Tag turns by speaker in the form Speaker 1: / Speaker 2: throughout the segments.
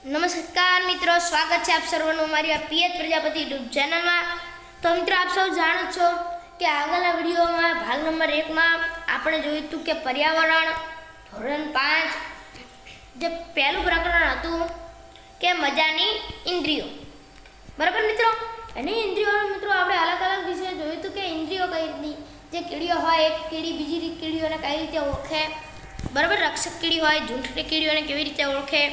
Speaker 1: નમસ્કાર મિત્રો, સ્વાગત છે આપ સર્વનું અમારી આ પીએચ પ્રજાપતિ યુટ્યુબ ચેનલમાં। તો મિત્રો, આપ સૌ જાણો છો કે આગળના વિડીયોમાં ભાગ નંબર 1માં આપણે જોયું હતું કે પર્યાવરણ ધોરણ 5 જે પહેલું પ્રકરણ હતું કે મજાની ઇન્દ્રિયો, બરાબર મિત્રો। અને ઇન્દ્રિયોનો મિત્રો આપણે અલગ અલગ વિશે જોયું હતું કે ઇન્દ્રિયો કઈ રીતની, જે કીડીઓ હોય એક કીડી બીજી કીડીઓને કઈ રીતે ઓળખે, બરાબર। રક્ષક કીડી હોય ઝૂંટની કીડીઓને કેવી રીતે ઓળખે,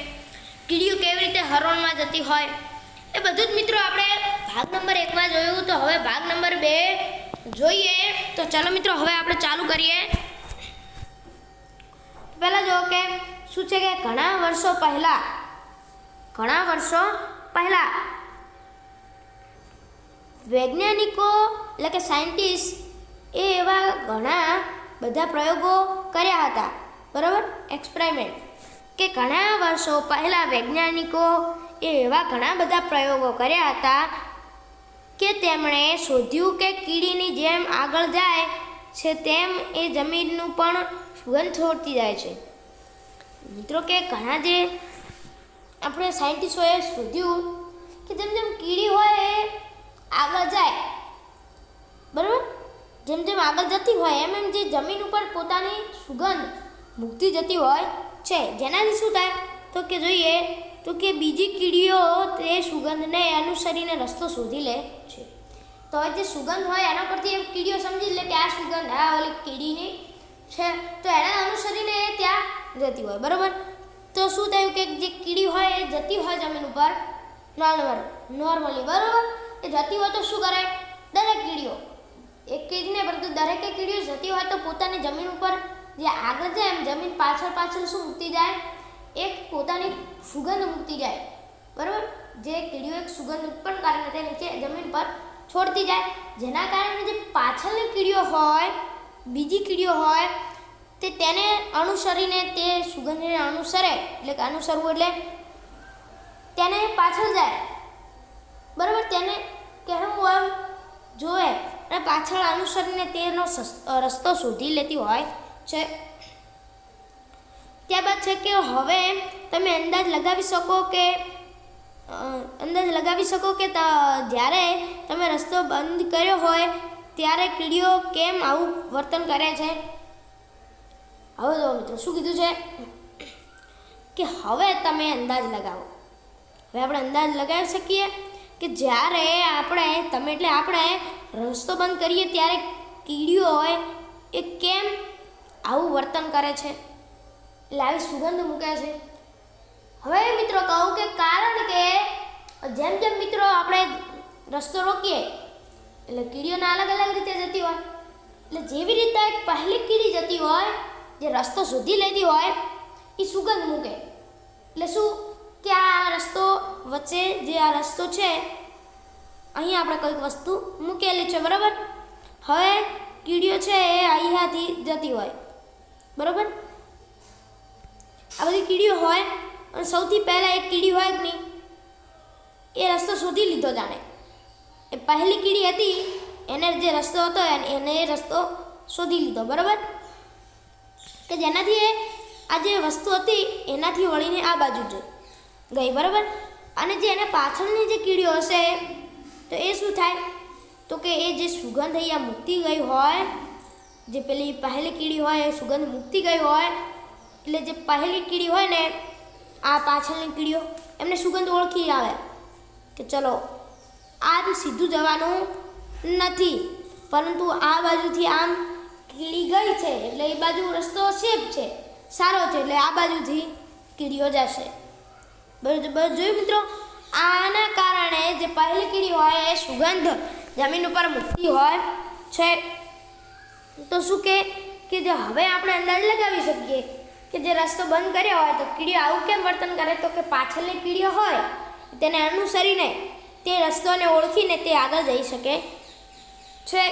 Speaker 1: કીડીઓ કેવી રીતે હરોળમાં જતી હોય, એ બધું જ મિત્રો આપણે ભાગ નંબર 1માં જોયું। તો હવે ભાગ નંબર 2 જોઈએ। તો ચાલો મિત્રો, હવે આપણે ચાલુ કરીએ। પહેલા જો કે શું છે કે ઘણા વર્ષો પહેલા વૈજ્ઞાનિકો એટલે કે સાયન્ટિસ્ટ એવા ઘણા બધા પ્રયોગો કર્યા હતા, બરાબર, એક્સપેરિમેન્ટ। કે ઘણા વર્ષો પહેલાં વૈજ્ઞાનિકો એવા ઘણા બધા પ્રયોગો કર્યા હતા કે તેમણે શોધ્યું કે કીડીની જેમ આગળ જાય છે તેમ એ જમીનનું પણ સુગંધ છોડતી જાય છે। મિત્રો કે ઘણા જે આપણે સાયન્ટિસ્ટોએ શોધ્યું કે જેમ જેમ કીડી હોય એ આગળ જાય, બરાબર, જેમ જેમ આગળ જતી હોય એમ એમ જે જમીન ઉપર પોતાની સુગંધ મૂકતી જતી હોય છે, જેનાથી શું થાય તો કે જોઈએ તો કે બીજી કીડીઓ તે સુગંધને અનુસરીને રસ્તો શોધી લે છે। તો જે સુગંધ હોય એના પરથી એ કીડીઓ સમજી લે કે આ સુગંધ આ ઓલી કીડીની છે, તો એને અનુસરીને એ ત્યાં જતી હોય, બરાબર। તો શું થયું કે જે કીડી હોય એ જતી હોય જમીન ઉપર નોર્મલી, બરાબર, એ જતી હોય તો શું કરે, દરેક કીડીઓ એક કીડીને પરંતુ દરેક કીડીઓ જતી હોય તો પોતાની જમીન ઉપર જે આગળ જાય એમ જમીન પાછળ શું મૂકતી જાય, એક પોતાની સુગંધ મૂકતી જાય, બરાબર। જે કીડીઓ એક સુગંધ ઉત્પન્ન કરીને તે નીચે જમીન પર છોડતી જાય, જેના કારણે જે પાછળની કીડીઓ હોય, બીજી કીડીઓ હોય તે તેને અનુસરીને તે સુગંધને અનુસરે, એટલે કે અનુસરવું એટલે તેને પાછળ જાય, બરાબર, તેને કહેવું એમ જોવે અને પાછળ અનુસરીને તેનો રસ્તો શોધી લેતી હોય છે। ત્યારબાદ છે કે હવે તમે અંદાજ લગાવી શકો કે જ્યારે તમે રસ્તો બંધ કર્યો હોય ત્યારે કીડીઓ કેમ આવું વર્તન કરે છે। હવે જો મિત્રો શું કીધું છે કે હવે તમે અંદાજ લગાવો। હવે આપણે અંદાજ લગાવી શકીએ કે જ્યારે આપણે રસ્તો બંધ કરીએ ત્યારે કીડીઓ હોય એ કેમ આવું વર્તન કરે છે, એટલે આવી સુગંધ મૂકે છે। હવે મિત્રો કહું કે કારણ કે જેમ જેમ મિત્રો આપણે રસ્તો રોકીએ એટલે કીડીઓને અલગ અલગ રીતે જતી હોય, એટલે જેવી રીતે એક પહેલી કીડી જતી હોય જે રસ્તો શોધી લેતી હોય એ સુગંધ મૂકે, એટલે શું કે આ રસ્તો વચ્ચે જે આ રસ્તો છે અહીં આપણે કોઈક વસ્તુ મૂકેલી છે, બરાબર। હવે કીડીઓ છે એ અહીંયાથી જતી હોય, બરાબર, આ બધી કીડીઓ હોય અને સૌથી પહેલાં એક કીડી હોય કે નહીં એ રસ્તો શોધી લીધો, જાણે એ પહેલી કીડી હતી એને જે રસ્તો હતો એને એ રસ્તો શોધી લીધો, બરાબર, કે જેનાથી આ જે વસ્તુ હતી એનાથી વળીને આ બાજુ ગઈ, બરાબર। અને જે એને પાછળની જે કીડીઓ હશે તો એ શું થાય તો કે એ જે સુગંધ અહીંયા મૂકતી ગઈ હોય, જે પેલી પહેલી કીડી હોય એ સુગંધ મૂકતી ગઈ હોય, એટલે જે પહેલી કીડી હોય ને આ પાછળની કીડીઓ એમને સુગંધ ઓળખી આવે કે ચલો આ સીધું જવાનું નથી, પરંતુ આ બાજુથી આમ કીડી ગઈ છે એટલે એ બાજુ રસ્તો સેફ છે, સારો છે, એટલે આ બાજુથી કીડીઓ જશે, બરાબર। જોયું મિત્રો, આના કારણે જે પહેલી કીડી હોય એ સુગંધ જમીન ઉપર મૂકતી હોય છે। તો શું કે જે હવે આપણે અંદાજ લગાવી શકીએ કે જે રસ્તો બંધ કર્યો હોય તો કીડીઓ આવું કેમ વર્તન કરે, તો કે પાછળની કીડીઓ હોય તેને અનુસરીને તે રસ્તોને ઓળખીને તે આગળ જઈ શકે છે।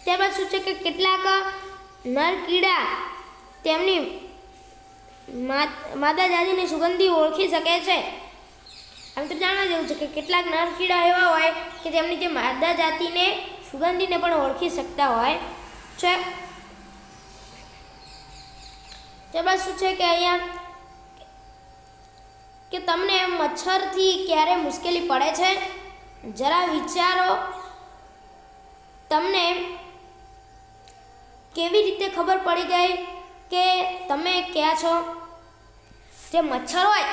Speaker 1: ત્યારબાદ શું છે કે કેટલાક નર કીડા તેમની માદા જાતિની સુગંધી ઓળખી શકે છે। આમ તો જાણવા જેવું છે કે કેટલાક નર કીડા એવા હોય કે તેમની જે માદા જાતિને સુગંધીને પણ ઓળખી શકતા હોય છે। ત્યારબાદ શું છે કે અહીંયા કે તમને મચ્છરથી ક્યારે મુશ્કેલી પડે છે? જરા વિચારો. તમને કેવી રીતે ખબર પડી ગઈ કે તમે ક્યાં છો? જે મચ્છર હોય,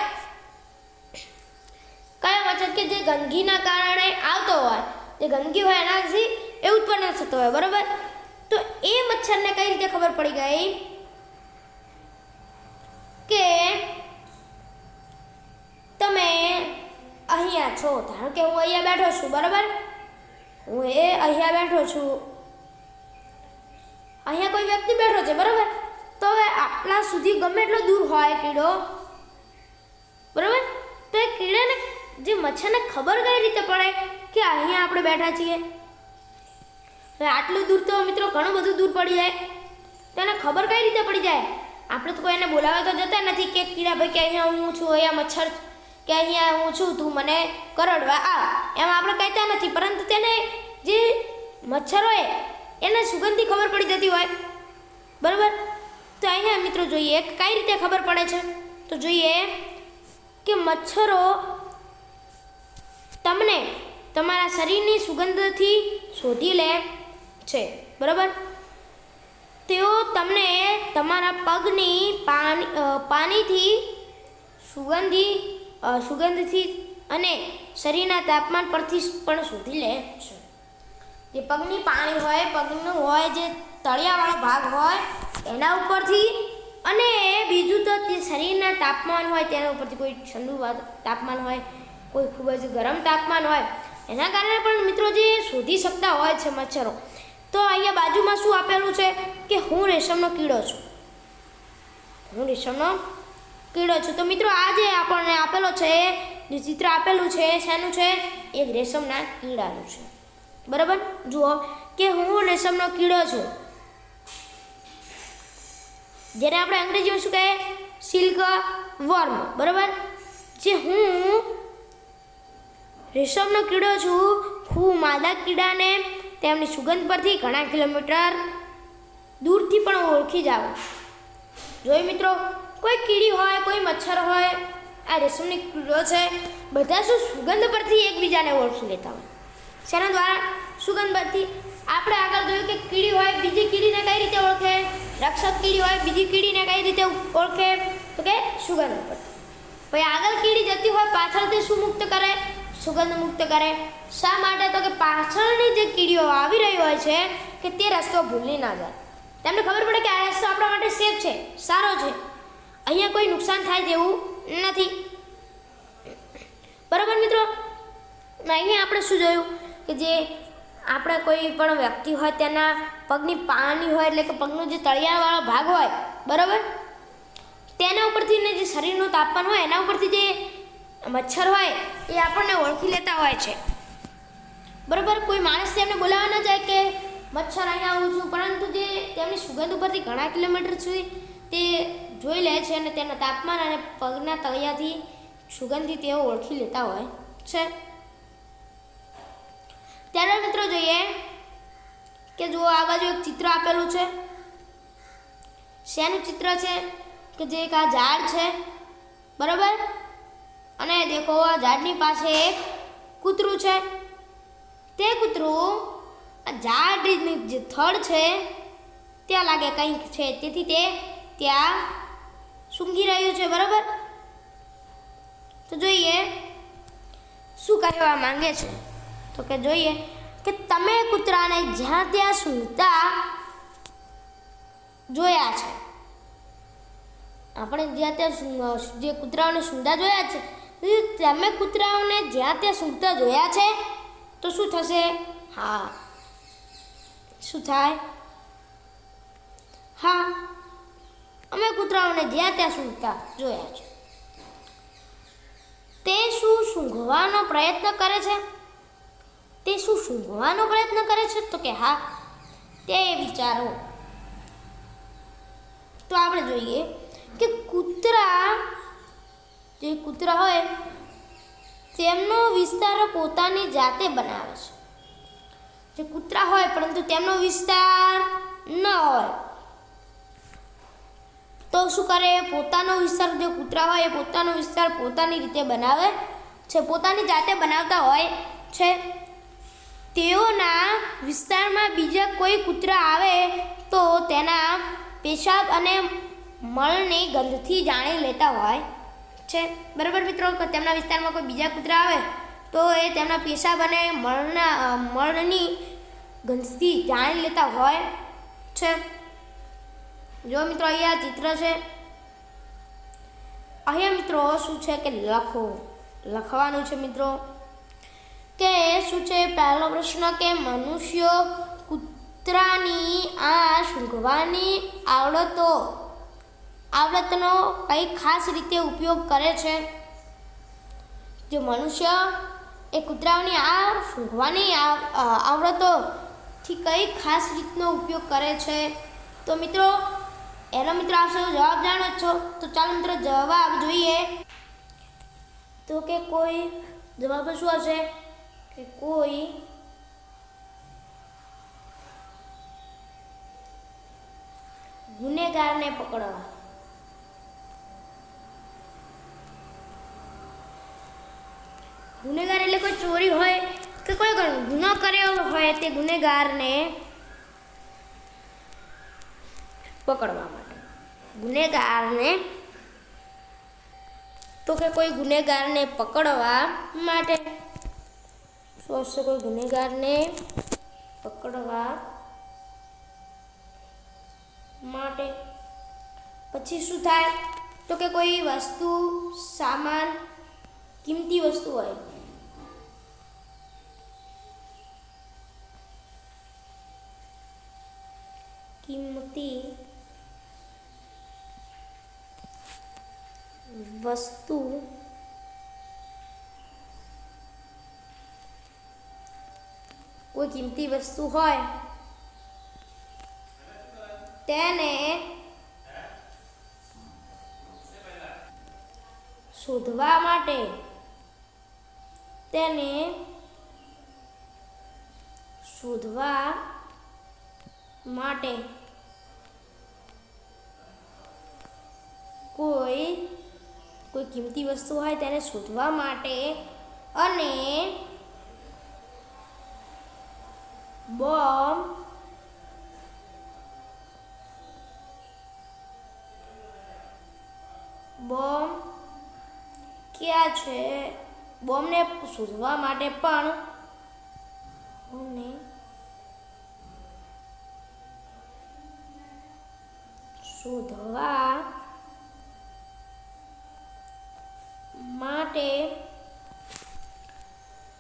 Speaker 1: કયા મચ્છર કે જે ગંદકીના કારણે આવતો હોય, જે ગંદકી હોય એનાથી એ ઉત્પન્ન થતો હોય, બરાબર? તો એ મચ્છરને કઈ રીતે ખબર પડી ગઈ કે તમે અહીંયા છો? ધારો કે હું અહીંયા બેઠો છું, બરાબર? હું અહીંયા બેઠો છું, અહીંયા કોઈ વ્યક્તિ બેઠો છે, બરાબર? તો હવે આપણા સુધી ગમે એટલો દૂર હોય કીડો, બરાબર? તો એ કીડાને, જે મચ્છરને ખબર કઈ રીતે પડે કે અહીંયા આપણે બેઠા છીએ? હવે આટલું દૂર તો મિત્રો ઘણું બધું દૂર પડી જાય, તો એને ખબર કઈ રીતે પડી જાય? આપણે તો કોઈ એને બોલાવવા તો જતા નથી કે કીડા ભાઈ કે અહીંયા હું છું, અહીંયા મચ્છર કે અહીંયા હું છું, તું મને કરડવા આવ, એમ આપણે કહેતા નથી. પરંતુ તેને જે મચ્છર હોય એને સુગંધથી ખબર પડી જતી હોય, બરાબર? તો અહીંયા મિત્રો જોઈએ કઈ રીતે ખબર પડે છે. તો જોઈએ કે મચ્છરો તમને તમારા શરીરની સુગંધથી શોધી લે છે, બરાબર? તેઓ તમને તમારા પગની પાણીથી, સુગંધથી અને શરીરના તાપમાન પરથી પણ શોધી લે છે. જે પગની પાણી હોય, પગનું હોય, જે તળિયાવાળો ભાગ હોય એના ઉપરથી, અને બીજું તો તે શરીરના તાપમાન હોય તેના ઉપરથી, કોઈ ઠંડુ તાપમાન હોય, કોઈ ખૂબ જ ગરમ તાપમાન હોય, એના કારણે પણ મિત્રો જે શોધી શકતા હોય છે મચ્છરો. તો અહીંયા બાજુમાં શું આપેલું છે કે હું રેશમનો કીડો છું, હું રેશમનો કીડો છું. તો મિત્રો આ જે આપણને આપેલો છે, જે ચિત્ર આપેલું છે, શેનું છે? એક રેશમના કીડાનું છે, બરાબર? જુઓ કે હું રેશમનો કીડો છું, જેને આપણે અંગ્રેજીમાં શું કહે? સિલ્ક વર્મ, બરાબર? જે હું રેશમનો કીડો છું, હું માદા કીડાને તેમની સુગંધ પરથી ઘણા કિલોમીટર દૂરથી પણ ઓળખી જાઉં. જોઈ મિત્રો, કોઈ કીડી હોય, કોઈ મચ્છર હોય, આ રેશમની કીડો છે, બધા શું સુગંધ પરથી એકબીજાને ઓળખી લેતા હોય. શેના દ્વારા? સુગંધ પરથી. આપણે આગળ જોયું કે કીડી હોય, બીજી કીડીને કઈ રીતે ઓળખે? રક્ષક કીડી હોય, બીજી કીડીને કઈ રીતે ઓળખે? તો કે સુગંધ પરથી. પછી આગળ કીડી જતી હોય, પાછળથી શું મુક્ત કરે? સુગંધ મુક્ત કરે. શા માટે? તો કે પાછળની જે કીડીઓ આવી રહી હોય છે કે તે રસ્તો ભૂલી ના જાય, તેમને ખબર પડે કે આ રસ્તો આપણા માટે સેફ છે, સારો છે, અહીંયા કોઈ નુકસાન થાય તેવું નથી, બરાબર મિત્રો? અહીંયા આપણે શું જોયું કે જે આપણે કોઈ પણ વ્યક્તિ હોય તેના પગની પાણી હોય, એટલે કે પગનો જે તળિયાવાળો ભાગ હોય, બરાબર? તેના ઉપરથી ને જે શરીરનું તાપમાન હોય એના ઉપરથી જે મચ્છર હોય એ આપણને ઓળખી લેતા હોય છે, બરાબર? કોઈ માણસ તેમને બોલાવવા ન જાય કે મચ્છર અહીંયા આવું છું, પરંતુ જે તેમની સુગંધ ઉપરથી ઘણા કિલોમીટર સુધી તે જોઈ લે છે અને તેના તાપમાન અને પગના તળિયાથી સુગંધથી તેઓ ઓળખી લેતા હોય છે. ત્યારે મિત્રો જોઈએ કે જુઓ આ બાજુ એક ચિત્ર આપેલું છે. શેનું ચિત્ર છે? કે જે એક આ ઝાડ છે, બરાબર? અને દેખો આ ઝાડની પાસે એક કૂતરું છે. તે કૂતરું આ ઝાડની જે થડ છે ત્યાં લાગે કંઈક છે, તેથી તે ત્યાં સૂંઘી રહ્યું છે, બરાબર? તો જોઈએ શું કહેવા માંગે છે. તો કે જોઈએ કે તમે કૂતરાને જ્યાં ત્યાં સૂંઘતા જોયા છે. આપણે જ્યાં ત્યાં જે કૂતરાઓને સૂંઘતા જોયા છે, તમે કૂતરાઓને જ્યાં ત્યાં સૂંઘતા જોયા છે, તો શું થશે? હા, શું થાય? હા, અમે કૂતરાઓને જ્યાં ત્યાં સૂંઘતા જોયા છે. તે શું સૂંઘવાનો પ્રયત્ન કરે છે? તે શું સૂંઘવાનો પ્રયત્ન કરે છે? તો કે હા, તે વિચારો. તો આપણે જોઈએ કે જે કૂતરા હોય તેમનો વિસ્તાર પોતાની જાતે બનાવે છે. જે કૂતરા હોય પરંતુ તેમનો વિસ્તાર ન હોય, તો શું કરે, પોતાનો વિસ્તાર, જે કૂતરા હોય એ પોતાનો વિસ્તાર પોતાની રીતે બનાવે છે, પોતાની જાતે બનાવતા હોય છે. તેઓના વિસ્તારમાં બીજા કોઈ કૂતરા આવે તો તેના પેશાબ અને મળની ગંધથી જાણી લેતા હોય છે. બરાબર મિત્રો, કે તેમના વિસ્તારમાં કોઈ બીજા કૂતરા આવે તો એ તેમના પેશાબ અને મળની ગંધથી જાણી લેતા હોય છે. જો મિત્રો અહીંયા ચિત્ર છે, અહીંયા મિત્રો શું છે કે લખવાનું છે મિત્રો, કે શું છે પહેલો પ્રશ્ન કે મનુષ્યો કૂતરાની આ સૂંઘવાની આવડતનો કઈ ખાસ રીતે ઉપયોગ કરે છે. જે મનુષ્ય એ કૂતરાઓની આ સૂંઘવાની આવડતોથી કઈ ખાસ રીતનો ઉપયોગ કરે છે. તો મિત્રો એનો મિત્રો આવશે જવાબ જાણો છો, તો ચાલો મિત્રો જવાબ જોઈએ. તો કે કોઈ જવાબ શું હશે કે કોઈ ગુનેગારને પકડવા. ગુનેગાર એટલે કોઈ ચોરી હોય કે કોઈ ગુનો કર્યો હોય તે ગુનેગારને પકડવા માટે. ગુનેગારને તો કે કોઈ ગુનેગારને પકડવા માટે. શું હશે? કોઈ ગુનેગારને પકડવા માટે. પછી શું થાય તો કે કોઈ વસ્તુ, સામાન, કિંમતી વસ્તુ હોય, કિંમતી વસ્તુ કોઈ કિંમતી વસ્તુ હોય તેને શોધવા માટે, કોઈ કિંમતી વસ્તુ હોય તેને શોધવા માટે અને બોમ્બ ક્યાં છે, બોમ્બને શોધવા માટે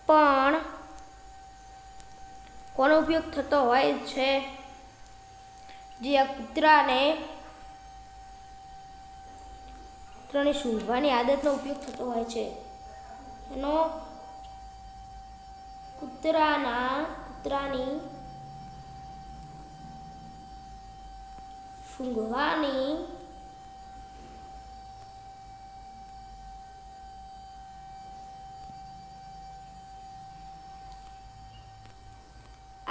Speaker 1: પણ કોનો ઉપયોગ થતો હોય છે. જે આ કૂતરાની સૂંઘવાની આદતનો ઉપયોગ થતો હોય છે, એનો કૂતરાની સૂંઘવાની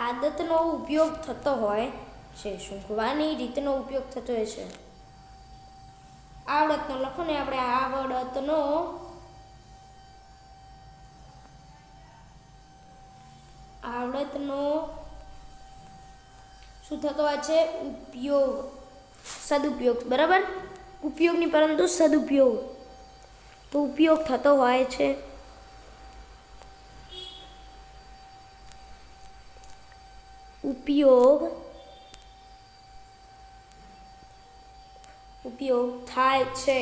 Speaker 1: આદતનો ઉપયોગ થતો હોય છે, સૂંઘવાની રીતનો ઉપયોગ થતો હોય છે. આવડતનો લખો ને આપણે, આવડતનો શું થતો હોય છે? ઉપયોગ, સદુપયોગ. બરાબર, ઉપયોગની પરંતુ સદુપયોગ, તો ઉપયોગ થતો હોય છે. ઉપયોગ થાય છે.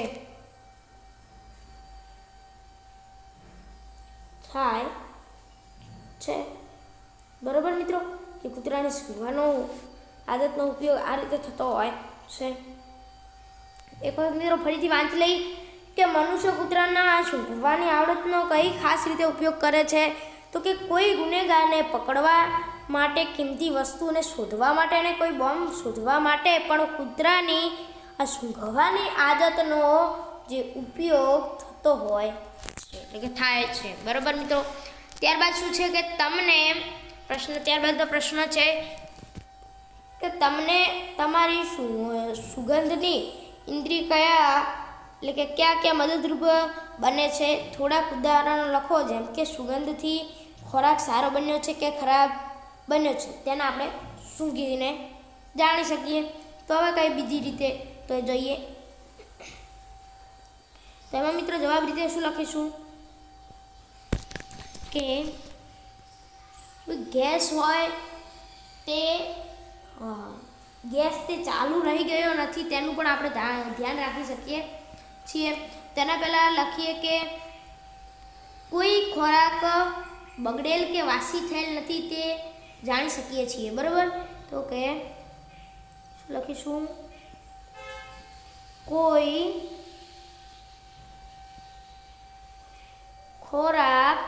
Speaker 1: બરાબર મિત્રો, કે કૂતરાને સૂંઘવાનો આદતનો ઉપયોગ આ રીતે થતો હોય છે. એક વખત મિત્રો ફરીથી વાંચી લઈ કે મનુષ્ય કૂતરાના સૂંઘવાની આવડતનો કઈ ખાસ રીતે ઉપયોગ કરે છે. તો કે કોઈ ગુનેગારને પકડવા માટે, કિંમતી વસ્તુને શોધવા માટે અને કોઈ બોમ્બ શોધવા માટે પણ કૂતરાની આ સૂંઘવાની આદતનો જે ઉપયોગ થતો હોય છે, એટલે કે થાય છે. બરાબર મિત્રો, ત્યારબાદ શું છે કે ત્યારબાદ પ્રશ્ન છે કે તમને તમારી સુગંધની ઇન્દ્રિય કયા એટલે કે ક્યાં મદદરૂપ બને છે? થોડાક ઉદાહરણો લખો, જેમ કે સુગંધથી ખોરાક સારો બન્યો છે કે ખરાબ બન્યો છે, તેને આપણે સૂંઘીને જાણી શકીએ. તો હવે કઈ બીજી રીતે તો જોઈએ. તેમાં મિત્રો જવાબ રીતે શું લખીશું કે ગેસ હોય તે ગેસ તે ચાલુ રહી ગયો નથી તેનું પણ આપણે ધ્યાન રાખી શકીએ છીએ. તેના પહેલાં લખીએ કે કોઈ ખોરાક બગડેલ કે વાસી થયેલ નથી તે જાણી શકીએ છીએ, બરાબર. તો કે શું લખીશું? કોઈ ખોરાક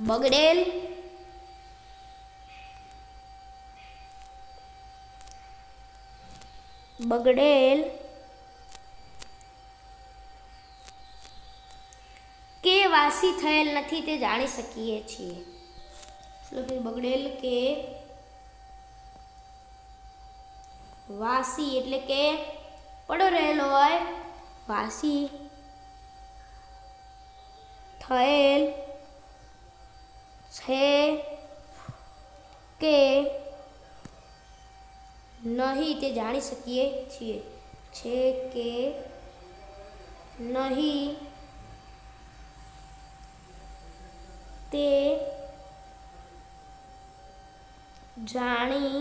Speaker 1: બગડેલ કે વાસી થયેલ નથી તે જાણી શકીએ છીએ. બગડેલ કે વાસી એટલે કે પડ્યો રહેલો હોય, વાસી થયેલ છે કે નહીં તે જાણી શકીએ છીએ. છે કે નહીં તે જાણી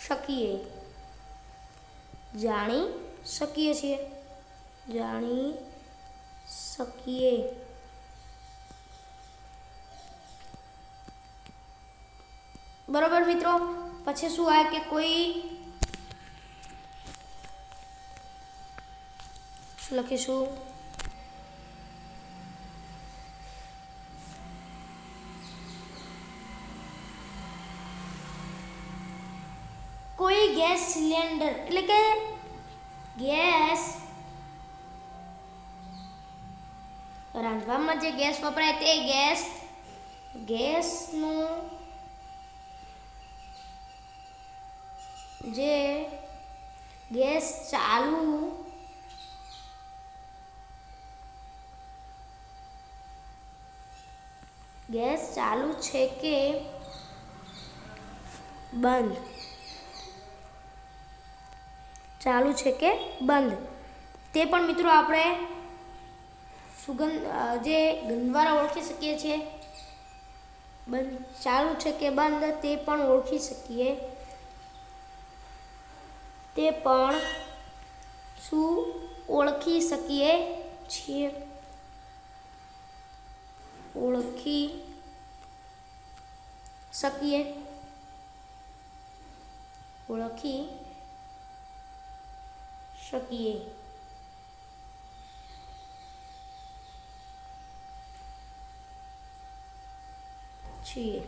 Speaker 1: શકીએ છીએ. બરોબર મિત્રો. પછી શું આવે કે કોઈ શું લખીશું? કોઈ ગેસ સિલિન્ડર એટલે કે ગેસ રાંધવામાં જે ગેસ વપરાય તે ગેસનું જે ગેસ ચાલુ છે કે બંધ તે પણ મિત્રો આપણે સુગંધ જે ગંધ દ્વારા ઓળખી શકીએ છીએ. ચાલુ છે કે બંધ તે પણ ઓળખી શકીએ. તે પણ શું ઓળખી શકીએ છીએ? ઓળખી શકીએ છીએ.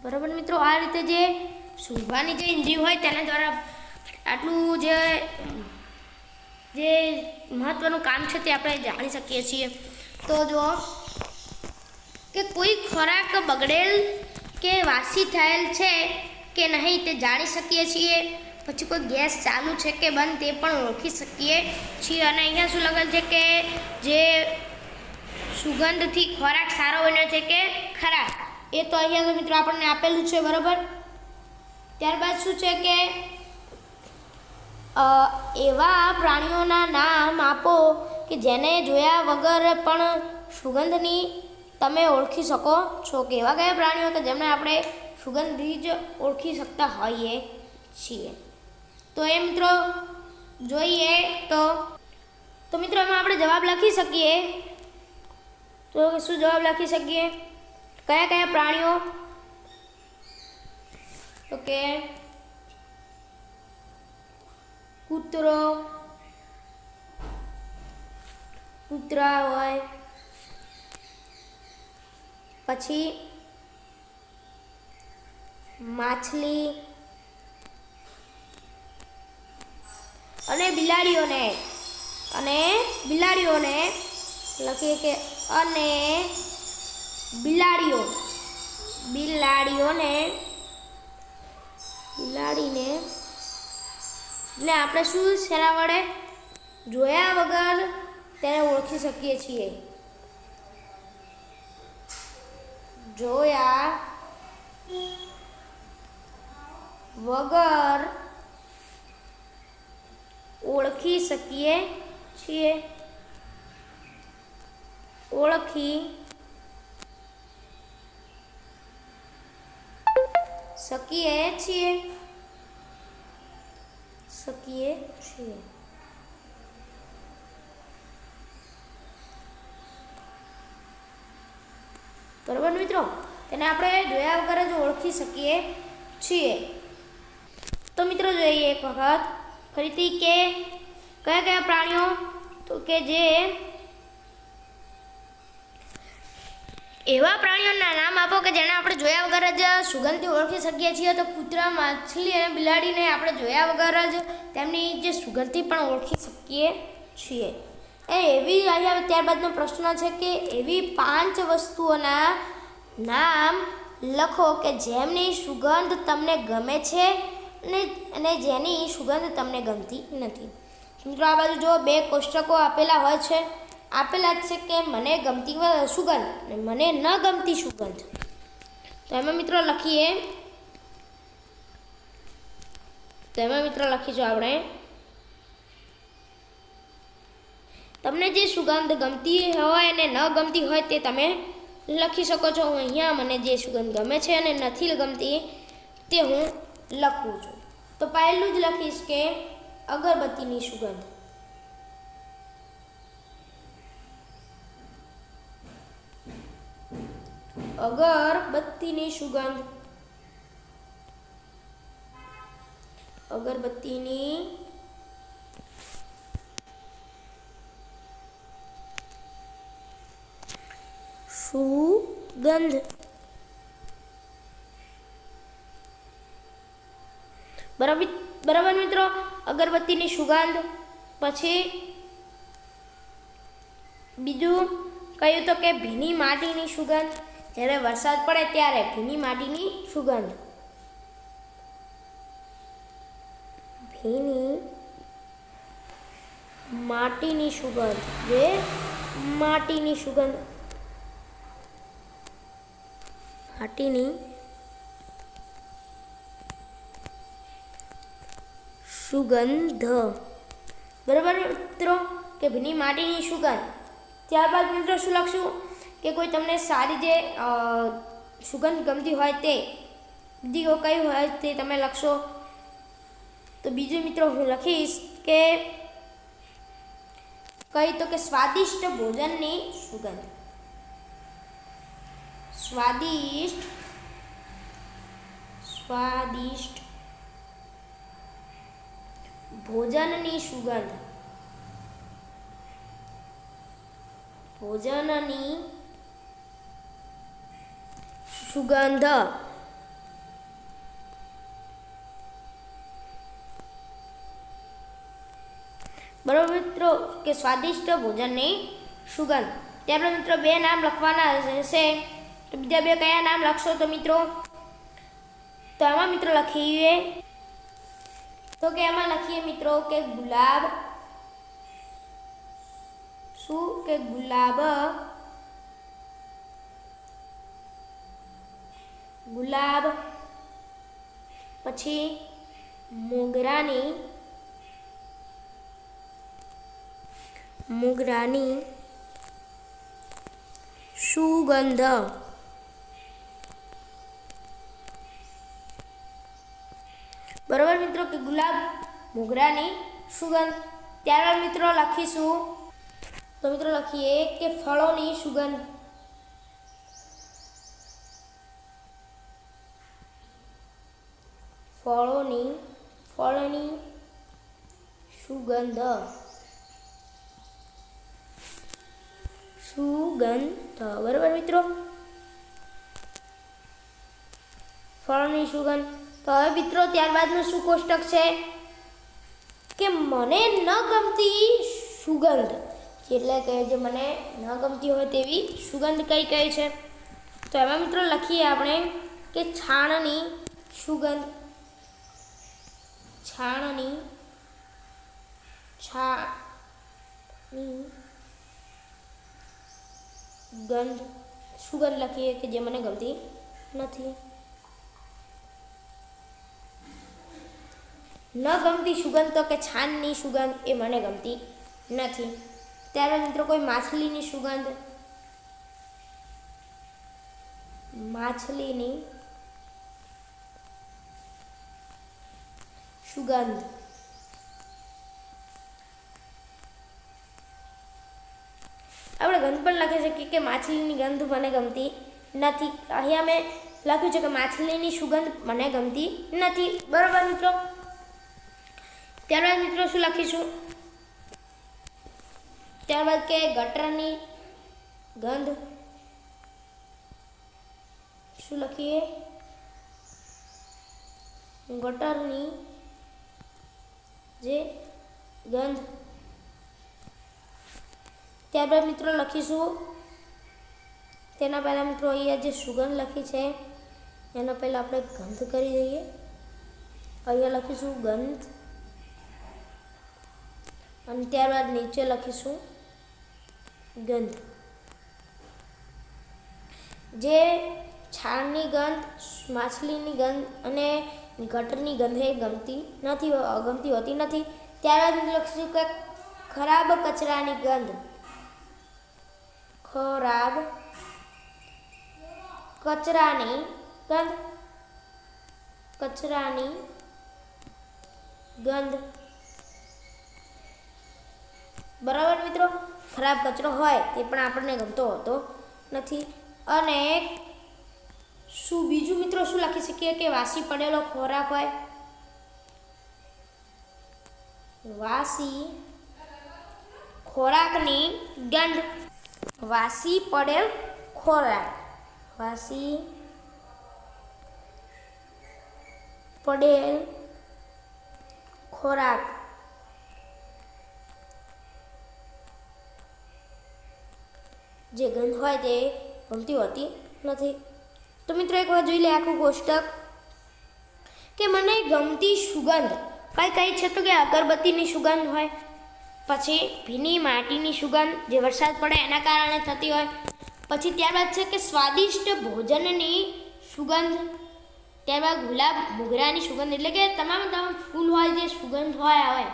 Speaker 1: બરાબર મિત્રો. આ રીતે જે સૂંઘવાની જે ઇન્દ્રિય હોય તેના દ્વારા આટલું જે મહત્વનું કામ છે તે આપણે જાણી શકીએ છીએ. તો જો કે કોઈ ખોરાક બગડેલ કે વાસી થયેલ છે કે નહીં તે જાણી શકીએ છીએ. પછી કોઈ ગેસ ચાલુ છે કે બંધ તે પણ ઓળખી શકીએ છીએ. અને અહીંયા શું લખેલ છે કે જે સુગંધથી ખોરાક સારો બન્યો છે કે ખરાબ, એ તો અહીંયા તો મિત્રો આપણને આપેલું છે, બરાબર. ત્યારબાદ શું છે કે એવા પ્રાણીઓના નામ આપો કે જેને જોયા વગર પણ સુગંધની તમે ઓળખી શકો છો. કે એવા કયા પ્રાણીઓ કે જેમને આપણે સુગંધથી જ ઓળખી શકતા હોઈએ છીએ. તો એ મિત્રો જોઈએ તો મિત્રો એમાં આપણે જવાબ લખી શકીએ. તો શું જવાબ લખી શકીએ? કયા પ્રાણીઓ? તો કે કૂતરા હોય, પછી માછલી અને બિલાડીઓને લખીએ કે અને બિલાડીઓ બિલાડીને એટલે આપણે શું શેના વડે જોયા વગર તેને ઓળખી શકીએ છીએ? જોયા વગર ઓળખી શકીએ છીએ. ઓળખી શકીએ છીએ. બરાબર મિત્રો, તેને આપણે જોયા વગર જ ઓળખી શકીએ છીએ. તો મિત્રો જોઈએ એક વખત ફરીથી કે કયા કયા પ્રાણીઓ, તો કે જે એવા પ્રાણીઓના નામ આપો કે જેને આપણે જોયા વગર જ સુગંધથી ઓળખી શકીએ છીએ. તો કૂતરા, માછલી અને બિલાડીને આપણે જોયા વગર જ તેમની જે સુગંધથી પણ ઓળખી શકીએ છીએ. એવી અહીંયા ત્યારબાદનો પ્રશ્ન છે કે એવી 5 વસ્તુઓના નામ લખો કે જેમની સુગંધ તમને ગમે છે અને જેની સુગંધ તમને ગમતી નથી. મિત્રો આ બાજુ જો 2 કોષ્ટકો આપેલા હોય છે. આપેલા છે કે મને ગમતી સુગંધ અને મને ન ગમતી સુગંધ. તો એમાં મિત્રો લખીશું આપણે તમને જે સુગંધ ગમતી હોય અને ન ગમતી હોય તે તમે લખી શકો છો. હું અહીંયા મને જે સુગંધ ગમે છે અને નથી ગમતી તે હું લખું છું. તો પહેલું જ લખીશ કે અગરબત્તીની સુગંધ. અગરબત્તીની સુગંધ. અગરબત્તીની સુગંધ. બરાબર મિત્રો, અગરબત્તીની સુગંધ. પછી બીજું કયું તો કે ભીની માટીની સુગંધ. જ્યારે વરસાદ પડે ત્યારે ભીની માટીની સુગંધ. ભીની માટીની સુગંધ. જે માટીની સુગંધ. માટીની સુગંધ. બરાબર મિત્રો, કે ભીની માટીની સુગંધ. ત્યારબાદ મિત્રો શું લખશું કે કોઈ તમને સારી જે સુગંધ ગમતી હોય તે બીજી કઈ હોય તે તમે લખશો. તો બીજું મિત્રો હું લખીશ કે કઈ તો કે સ્વાદિષ્ટ ભોજનની સુગંધ. સ્વાદિષ્ટ ભોજનની સુગંધ. ભોજનની સુગંધ. બરાબર મિત્રો, કે સ્વાદિષ્ટ ભોજનની સુગંધ. ત્યારબાદ મિત્રો 2 નામ લખવાના રહેશે. તો બીજા 2 કયા નામ લખશો? તો મિત્રો તો એમાં મિત્રો લખીએ તો કે એમાં લખીએ મિત્રો કે ગુલાબ. શું કે ગુલાબ. પછી મોગરાની સુગંધ. બરાબર મિત્રો, કે ગુલાબ, મોગરાની સુગંધ. ત્યારબાદ મિત્રો લખીશું તો મિત્રો લખીએ કે ફળોની સુગંધ. ફળની સુગંધ. બરાબર મિત્રો, ફળની સુગંધ. તો હવે મિત્રો ત્યારબાદનું શું કોષ્ટક છે કે મને ન ગમતી સુગંધ. એટલે કે જે મને ન ગમતી હોય તેવી સુગંધ કઈ છે? તો એમાં મિત્રો લખીએ આપણે કે છાણની સુગંધ, છાણની ગંધ, સુગંધ લખીએ કે જે મને ગમતી નથી. ન ગમતી સુગંધ તો કે છાણની સુગંધ એ મને ગમતી નથી. ત્યારબાદ મિત્રો કોઈ માછલીની સુગંધ, માછલીની સુગંધ, આપણે ગંધ પણ લખી શકીએ કે માછલીની ગંધ મને ગમતી નથી. અહીંયા મેં લખ્યું છે કે માછલીની સુગંધ મને ગમતી નથી. બરાબર મિત્રો. ત્યારબાદ મિત્રો શું લખીશું? ત્યારબાદ કે ગટરની ગંધ, શું લખીએ? ગટરની જે ગંધ. ત્યારબાદ મિત્રો લખીશું, તેના પહેલાં મિત્રો અહીંયા જે સુગંધ લખી છે એના પહેલાં આપણે ગંધ કરી દઈએ. અહીંયા લખીશું ગંધ અને ત્યારબાદ નીચે લખીશું ગંધ. જે છાણની ગંધ, માછલીની ગંધ અને ગટરની ગંધ એ ગમતી હોતી નથી. ત્યારબાદ લખીશું કે ખરાબ કચરાની ગંધ, ખરાબ કચરાની ગંધ, કચરાની ગંધ. બરાબર મિત્રો. ખરાબ કચરો હોય તે પણ આપણને ગમતો હોતો નથી. અને શું બીજું મિત્રો શું લખી શકીએ કે વાસી પડેલો ખોરાક હોય, વાસી ખોરાકની ગંધ, વાસી પડેલ ખોરાક, વાસી પડેલ ખોરાક. જે ગંધ હોય તે ગમતી હોતી નથી. તો મિત્રો એક વાર જોઈ લે આખું કોષ્ટક કે મને ગમતી સુગંધ કઈ કઈ છે. તો કે અગરબત્તીની સુગંધ હોય, પછી ભીની માટીની સુગંધ જે વરસાદ પડે એના કારણે થતી હોય, પછી ત્યારબાદ છે કે સ્વાદિષ્ટ ભોજનની સુગંધ, ત્યારબાદ ગુલાબ મોગરાની સુગંધ, એટલે કે તમામ ફૂલ હોય જે સુગંધ હોય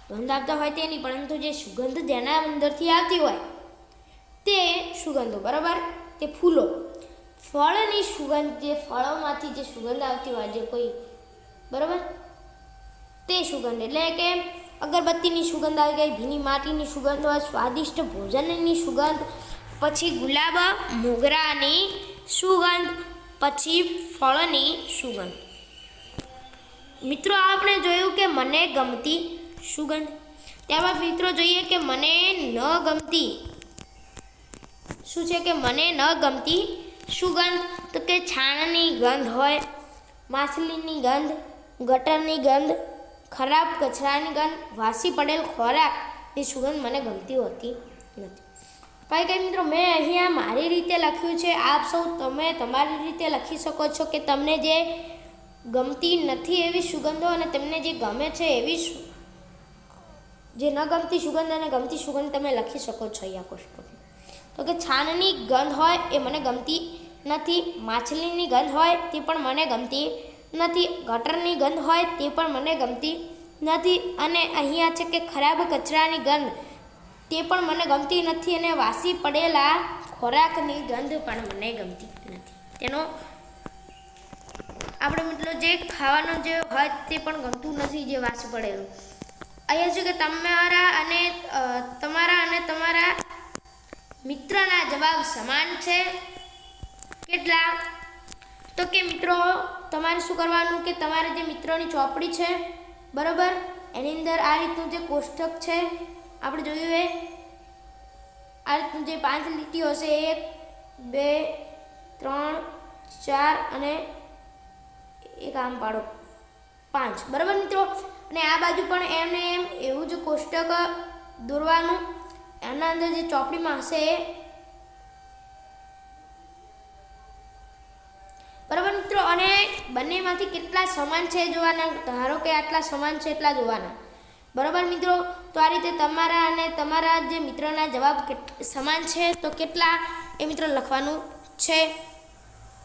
Speaker 1: ગંધ આપતા હોય તે નહીં, પરંતુ જે સુગંધ જેના અંદરથી આવતી હોય તે સુગંધો. બરાબર. તે ફૂલો. ફળની સુગંધ, જે ફળોમાંથી જે સુગંધ આવતી હોય જે કોઈ, બરાબર, તે સુગંધ. એટલે કે અગરબત્તીની સુગંધ આવી ગઈ, ભીની માટીની સુગંધ હોય, સ્વાદિષ્ટ ભોજનની સુગંધ, પછી ગુલાબ મોગરાની સુગંધ, પછી ફળની સુગંધ. મિત્રો આપણે જોયું કે મને ગમતી સુગંધ. ત્યારબાદ મિત્રો જોઈએ કે મને ન ગમતી, શું છે કે મને ન ગમતી સુગંધ. તો કે છાણની ગંધ હોય, માછલીની ગંધ, ગટરની ગંધ, ખરાબ કચરાની ગંધ, વાસી પડેલ ખોરાક એ સુગંધ મને ગમતી હોતી નથી. કઈ મિત્રો મેં અહીંયા મારી રીતે લખ્યું છે. આપ સૌ તમે તમારી રીતે લખી શકો છો કે તમને જે ગમતી નથી એવી સુગંધો અને તમને જે ગમે છે એવી જે ન ગમતી સુગંધ અને ગમતી સુગંધ તમે લખી શકો છો અહીંયા કોષ્ટકમાં. તો કે છાણની ગંધ હોય એ મને ગમતી નથી, માછલીની ગંધ હોય તે પણ મને ગમતી નથી, ગટરની ગંધ હોય તે પણ મને ગમતી નથી, અને અહીંયા છે કે ખરાબ કચરાની ગંધ તે પણ મને ગમતી નથી, અને વાસી પડેલા ખોરાકની ગંધ પણ મને ગમતી નથી. તેનો આપણે મિત્રો જે ખાવાનું જે હોય તે પણ ગમતું નથી, જે વાસી પડેલું. અહીંયા છે કે તમારા અને તમારા મિત્રના જવાબ સમાન છે. કેટલા? તો કે મિત્રો તમારે શું કરવાનું કે તમારે જે મિત્રોની ચોપડી છે, બરાબર, એની અંદર આ રીતનું જે કોષ્ટક છે આપણે જોયું એ આ રીતનું જે 5 લીટીઓ હશે, 1 2 3 4 અને એક આમ પાડો 5. બરાબર મિત્રો. અને આ બાજુ પણ એમને એમ એવું જ કોષ્ટક દોરવાનું. એના અંદર જે ચોપડીમાં હશે બરાબર મિત્રો, અને બંનેમાંથી કેટલા સમાન છે જોવાના. ધારો કે આટલા સમાન છે એટલા જોવાના. બરાબર મિત્રો, તો આ રીતે તમારા અને તમારા જે મિત્રોના જવાબ સમાન છે તો કેટલા એ મિત્રો લખવાનું છે.